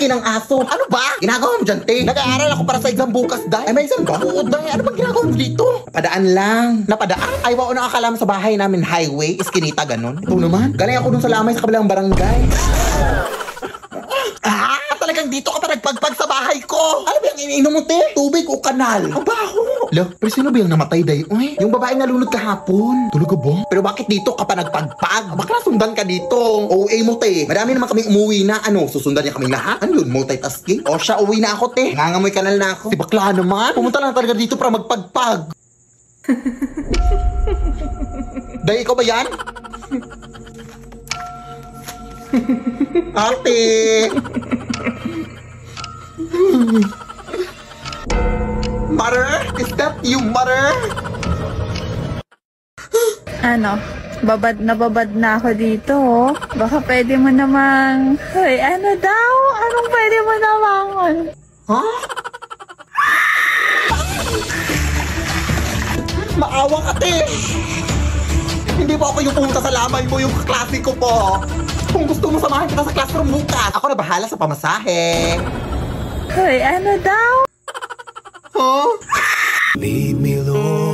laki ng aso. Ano ba? Ginagawa mo dyan, te? Nag-aaral ako para sa exam bukas, day. Ay, may exam ka? Oo, day. Ano bang ginagawa mo dito? Napadaan lang. Napadaan? Ay, wao na akala mo sa bahay namin highway, iskinita, ganun. Ito naman. Galing ako dun sa lamay sa kabilang barangay. Talagang dito ka pa nagpagpag sa bahay ko. Ano ba yung iniinom mo, te? Tubig o kanal? Ang baho. Lo, pero sino ba yung namatay, day? Uy, yung babae nga lunod kahapon. Tulog ka ba? Pero bakit dito ka pa nagpagpag? Bakla sundan ka dito. OA mo, te. Marami naman kami umuwi na. Ano, susundan niya kami lahat? Ano yun, multitasking? O siya, uwi na ako, te. Nangangamoy kanal na ako. Si bakla naman. Pumunta lang talaga dito para magpagpag. Day, ikaw ba yan? Ate! Mother? Is that you, mother? Ano? Babad na ako dito, oh. Baka pwede mo namang... Hoy, ano daw? Anong pwede mo namang... Ha? Maawa ka, te! Hindi ba ako yung pumunta sa lamay mo, yung klasiko po? Kung gusto mo samahan kita sa classroom bukas, ako na bahala sa pamasahe. Hoy, ano daw? Huh? Leave me alone.